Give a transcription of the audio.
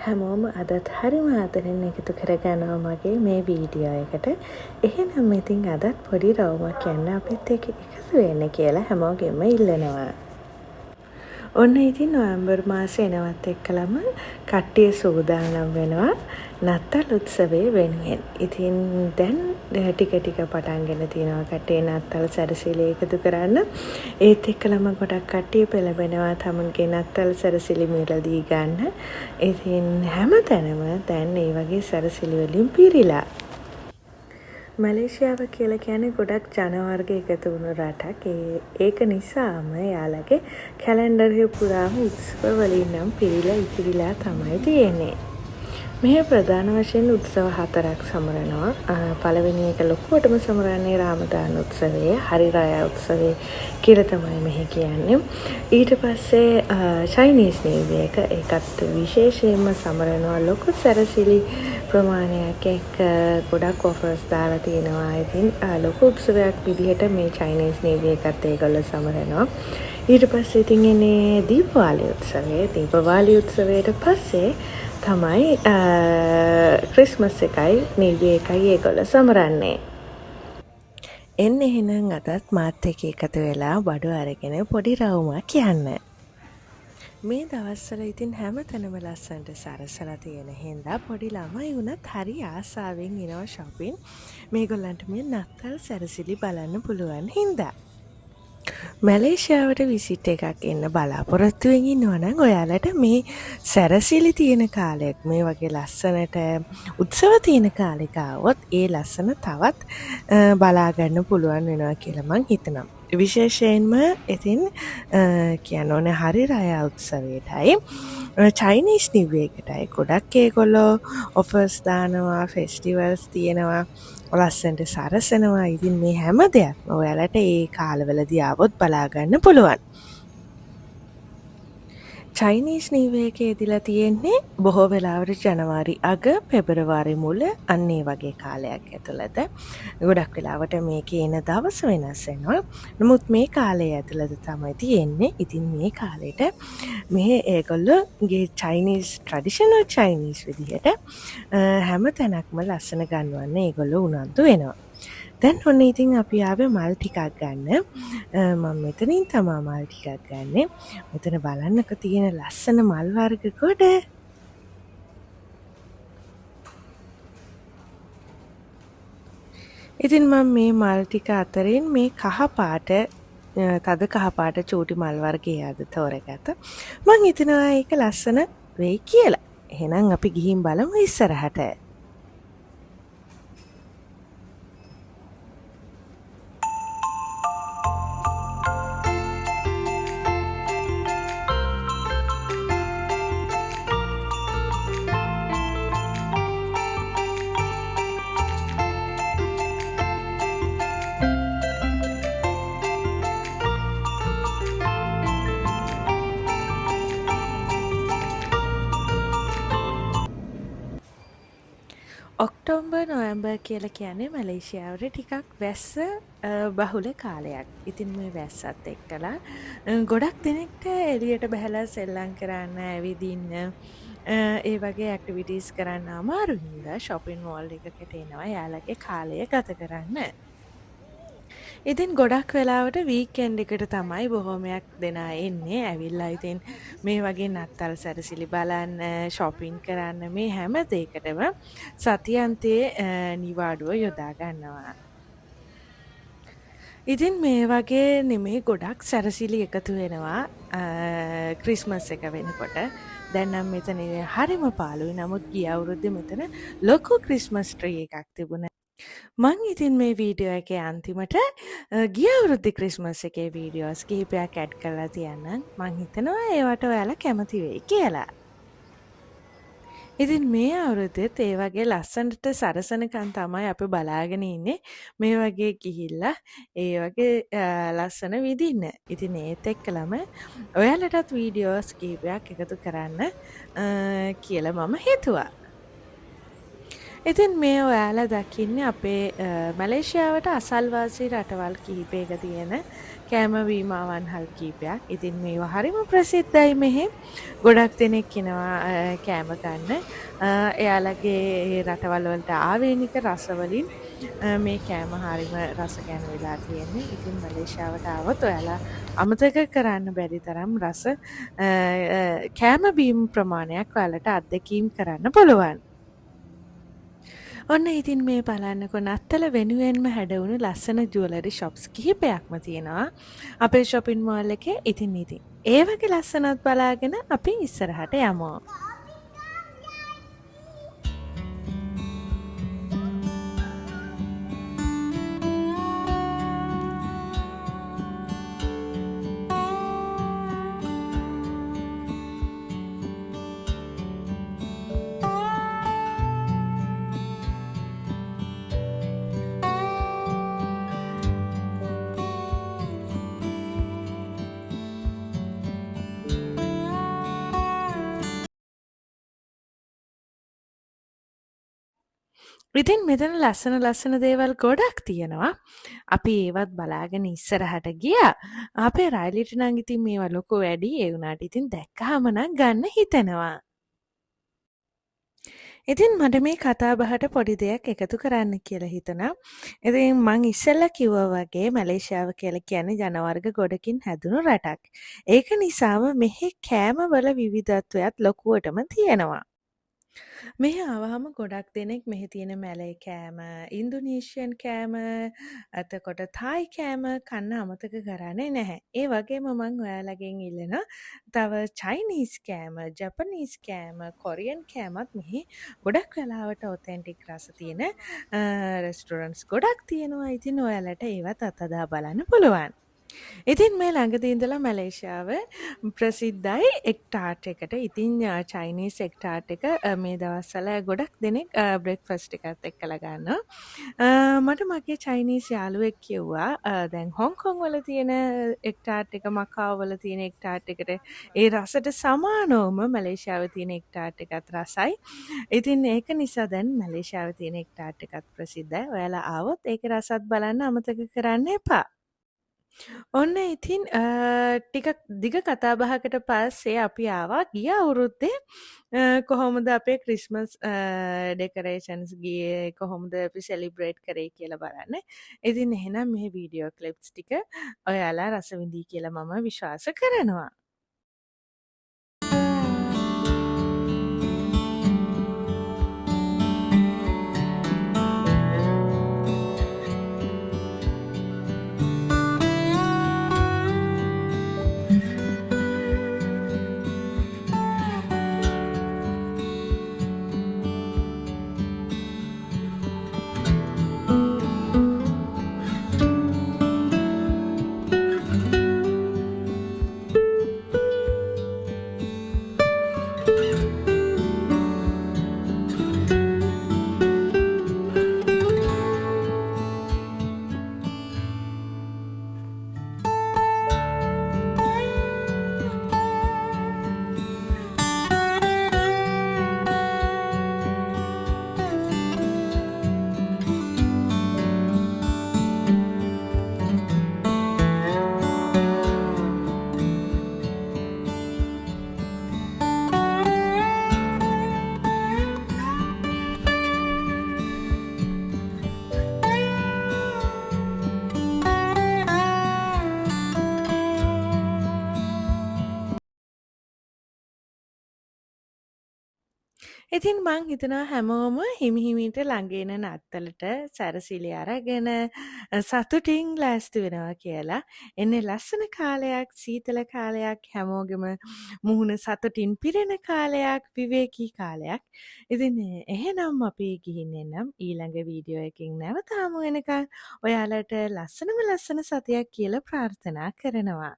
හැමෝම අදත් හරිම ආදරෙන් එකතු කරගන්නවා මගේ මේ වීඩියෝ එකට. එහෙනම් ඉතින් අදත් පොඩි රවුමක් යන්න අපිත් එක්ක එකතු වෙන්න කියලා හැමෝගෙම ඉල්ලනවා. ඔන්න ඉතින් නොවැම්බර් මාසේ එනවත් එක්කලම කට්ටිය සූදානම් වෙනවා නත්තල් උත්සවයේ වෙනුවෙන්. ඉතින් දැන් ටික ටික පටන්ගෙන තියෙනවා කට්ටිය නත්තල් සැරසිලි එකතු කරන්න. ඒත් එක්කලම ගොඩක් කට්ටිය පෙළඹෙනවා තමන්ගේ නත්තල් සැරසිලි මිලදී ගන්න. ඉතින් හැමතැනම දැන් මේ වගේ සැරසිලි වලින් පිරීලා. මලේසියාව කියලා කියන්නේ ගොඩක් ජනවර්ග එකතු වුණු රටක්. ඒක නිසාම යාළගේ කැලෙන්ඩර් පුරාම උත්සව වලින් නම් පිරීලා ඉතිරිලා තමයි තියෙන්නේ. මෙහි ප්‍රධාන වශයෙන් උත්සව 4ක් සමරනවා. පළවෙනි එක ලොකුවටම සමරන්නේ රාමදාන උත්සවය, හරිරාය උත්සවය කියලා තමයි මෙහි කියන්නේ. ඊට පස්සේ චයිනීස් නිව් ඉයර් එක ඒකත් විශේෂයෙන්ම සමරනවා. ලොකු සැරසිලි ප්‍රමාණයක් එක්ක ගොඩක් ඔෆර්ස් දාලා තියෙනවා. ඉතින් ලොකු උත්සවයක් විදිහට මේ චයිනීස් නිව් ඉයර් එකත් ඒගොල්ලෝ සමරනවා. ඊට පස්සේ ඉතින් එන්නේ දීපාවලි උත්සවය. දීපාවලි උත්සවයට පස්සේ තමයි ක්‍රිස්මස් එකයි නිව් ඉයර් එකයි ඒගොල්ලෝ සමරන්නේ. එන්න එහෙනම් අදත් මාත් එක්ක එකතු වෙලා බඩු අරගෙන පොඩි රවුමක් යන්න. මේ දවස්වල ඉතින් හැම තැනම ලස්සනට සරසලා තියෙන හින්දා පොඩි ළමයි වුණත් හරි ආසාවෙන් එනවා shopping. මේගොල්ලන්ට මේ නත්තල් සැරසිලි බලන්න පුළුවන් හින්දා. මැලේසියාවට විසිට් එකක් එන්න බලාපොරොත්තු වෙමින් ඉන්නවා නම් ඔයාලට මේ සැරසිලි තියෙන කාලයක් මේ වගේ ලස්සනට උත්සව තියෙන කාලෙක ආවොත් ඒ ලස්සන තවත් බලා ගන්න පුළුවන් වෙනවා කියලා මං හිතනවා. විශේෂයෙන්ම ඉතින් කියන්න ඕනේ හරිරාය උත්සවයටයි චයිනීස් නිව් ඉයර් එකටයි ගොඩක් ඒගොල්ලෝ ඔෆර්ස් දානවා, ෆෙස්ටිවල්ස් තියෙනවා, ලස්සනට සරසනවා. ඉතින් මේ හැම දෙයක්ම ඔයාලට ඒ කාලවලදී ආවොත් බලා ගන්න පුළුවන්. චයිනීස් නිව් ඉයර් එකේ දීලා තියෙන්නේ බොහෝ වෙලාවට ජනවාරි අග පෙබරවාරි මුල අන්න ඒ වගේ කාලයක් ඇතුළත. ගොඩක් වෙලාවට මේකේ එන දවස් වෙනස් වෙනවා. නමුත් මේ කාලය ඇතුළත තමයි තියෙන්නේ. ඉතින් මේ කාලෙට මේ ඒගොල්ලෝගේ චයිනීස් ට්‍රැඩිෂනල් චයිනීස් විදිහට හැම තැනක්ම ලස්සන ගන්නවන්න ඒගොල්ලෝ උනන්දු වෙනවා. දැන් ඔන්න ඉතින් අපි ආවේ මල් ටිකක් ගන්න. මම මෙතනින් තමා මල් ටිකක් ගන්නෙ. මෙතන බලන්නක තියෙන ලස්සන මල් වර්ග ගොඩ. ඉතින් මම මේ මල් ටික අතරින් මේ කහ පාට තද කහ පාට චූටි මල් වර්ගය අද තෝරගත්තා. මං හිතනවා ඒක ලස්සන වෙයි කියලා. එහෙනම් අපි ගිහින් බලමු ඉස්සරහට. ඔක්ටෝබර් නොවැම්බර් කියලා කියන්නේ මැලේසියාවට ටිකක් වැස්ස බහුල කාලයක්. ඉතින් මේ වැස්සත් එක්කලා ගොඩක් දෙනෙක්ට එළියට බහැලා සෙල්ලම් කරන්න, ඇවිදින්න, ඒ වගේ ඇක්ටිවිටීස් කරන්න අමාරු හින්දා shopping mall එකකට එනවා යාළගේ කාලය ගත කරන්න. ඉතින් ගොඩක් වෙලාවට වීකෙන්ඩ් එකට තමයි බොහොමයක් දෙනා එන්නේ. ඇවිල්ලා ඉතින් මේ වගේ නත්තල් සැරසිලි බලන්න, shopping කරන්න, මේ හැම දෙයකටම සතියන්තයේ නිවාඩුව යොදා ගන්නවා. ඉතින් මේ වගේ නෙමේ ගොඩක් සැරසිලි එකතු වෙනවා ක්‍රිස්මස් එක වෙනකොට. දැන් නම් මෙතන හරිම පාළුයි. නමුත් ගිය අවුරුද්දේ මෙතන ලොකු ක්‍රිස්මස් ට්‍රී එකක් තිබුණා. මං ඉතින් මේ වීඩියෝ එකේ අන්තිමට ගිය අවුරුද්දේ ක්‍රිස්මස් එකේ වීඩියෝස් කිහිපයක් ඇඩ් කරලා තියන්නම්. මං හිතනවා ඒවට ඔයාලා කැමති වෙයි කියලා. ඉතින් මේ අවුරුද්දෙත් ඒ වගේ ලස්සනට සරසනකන් තමයි අපි බලාගෙන ඉන්නේ. මේ වගේ ගිහිල්ලා ඒ වගේ ලස්සන විදින්න. ඉතින් ඒත් එක්කලම ඔයාලටත් වීඩියෝස් කිහිපයක් එකතු කරන්න කියලා මම හිතුවා. ඉතින් මේ ඔයාලා දකින්නේ අපේ මැලේසියාවට අසල්වාසී රටවල් කිහිපයක තියෙන කෑම වීමාවන්හල් කීපයක්. ඉතින් මේවා හරිම ප්‍රසිද්ධයි මෙහෙ. ගොඩක් දෙනෙක් එනවා කෑම ගන්න. එයාලගේ ඒ රටවල් වලට ආවේනික රසවලින් මේ කෑම හරිම රස ගැන වෙලා තියෙන්නේ. ඉතින් මැලේසියාවට ආවොත් ඔයාලා අමතක කරන්න බැරි තරම් රස කෑම බීම ප්‍රමාණයක් ඔයාලට අත්දැකීම් කරන්න පුළුවන්. ඔන්න ඉතින් මේ බලන්නකො නත්තල වෙනුවෙන්ම හැඩවුණු ලස්සන ජුවලරි ෂොප්ස් කිහිපයක්ම තියෙනවා අපේ ෂොපින් මෝල් එකේ. ඉතින් ඒ වගේ ලස්සනත් බලාගෙන අපි ඉස්සරහට යමු. ඉතින් මෙතන ලස්සන දේවල් ගොඩක් තියෙනවා. අපි ඒවත් බලාගෙන ඉස්සරහට ගියා. අපේ රයිලිට නම් ඉතින් මේවා ලොකු වැඩි. ඒ වුණාට ඉතින් දැක්කහම නම් ගන්න හිතෙනවා. ඉතින් මට මේ කතාබහට පොඩි දෙයක් එකතු කරන්න කියලා හිතුණා. ඉතින් මං ඉස්සෙල්ලා කිව්වා වගේ මැලේසියාව කියලා කියන්නේ ජනවර්ග ගොඩකින් හැදුණු රටක්. ඒක නිසාම මෙහි කෑමවල විවිධත්වයක් ලොකුවටම තියෙනවා. මෙහි ආවහම ගොඩක් දෙනෙක් මෙහි තියෙන මැලේ කෑම, ඉන්දුනීසියන් කෑම, එතකොට තායි කෑම කන්න අමතක කරන්නේ නැහැ. ඒ වගේම මං ඔයාලගෙන් ඉල්ලනවා තව චයිනීස් කෑම, ජපනීස් කෑම, කොරියන් කෑමත් මෙහි ගොඩක් වෙලාවට ඔතෙන්ටික් රස තියෙන රෙස්ටොරන්ට්ස් ගොඩක් තියෙනවා. ඉතින් ඔයාලට ඒවත් අත්හදා බලන්න පුළුවන්. ඉතින් මේ ළඟදී ඉඳලා මැලේසියාව ප්‍රසිද්ධයි එග් ටාර්ට් එකට. ඉතින් චයිනීස් එග් ටාර්ට් එක මේ දවස්වල ගොඩක් දෙනෙක් බ්‍රෙක්ෆාස්ට් එකත් එක්කලා ගන්නවා. මට මගේ චයිනීස් යාළුවෙක් කිව්වා දැන් හොංකොං වල තියෙන එග් ටාර්ට් එක මකාව් වල තියෙන එග් ටාර්ට් එකට ඒ රසට සමානවම මැලේසියාවේ තියෙන එග් ටාර්ට් එකත් රසයි. ඉතින් ඒක නිසා දැන් මැලේසියාවේ තියෙන එග් ටාර්ට් එකත් ප්‍රසිද්ධයි. ඔයාලා ආවොත් ඒකේ රසත් බලන්න අමතක කරන්න එපා. ඔන්න ඉතින් ටිකක් දිග කතාබහකට පස්සේ අපි ආවා ගිය අවුරුද්දේ කොහොමද අපේ ක්‍රිස්මස් ඩෙකරේෂන්ස් ගියේ කොහොමද අපි සෙලිබ්‍රේට් කරේ කියලා බලන්න. ඉතින් එහෙනම් මේ වීඩියෝ ක්ලිප්ස් ටික ඔයාලා රස විඳී කියලා මම විශ්වාස කරනවා. ඉතින් මං හිතනවා හැමෝම හිමිහිමිට ළඟ එන නත්තලට සැරසිලි අරගෙන සතුටින් ලෑස්ති වෙනවා කියලා. එන්නේ ලස්සන කාලයක්, සීතල කාලයක්, හැමෝගෙම මුහුණ සතුටින් පිරෙන කාලයක්, විවේකී කාලයක්. ඉතින් එහෙනම් අපි ගිහින් එන්නම් ඊළඟ වීඩියෝ එකකින් නැවත හමු වෙනකන් ඔයාලට ලස්සනම ලස්සන සතියක් කියලා ප්‍රාර්ථනා කරනවා.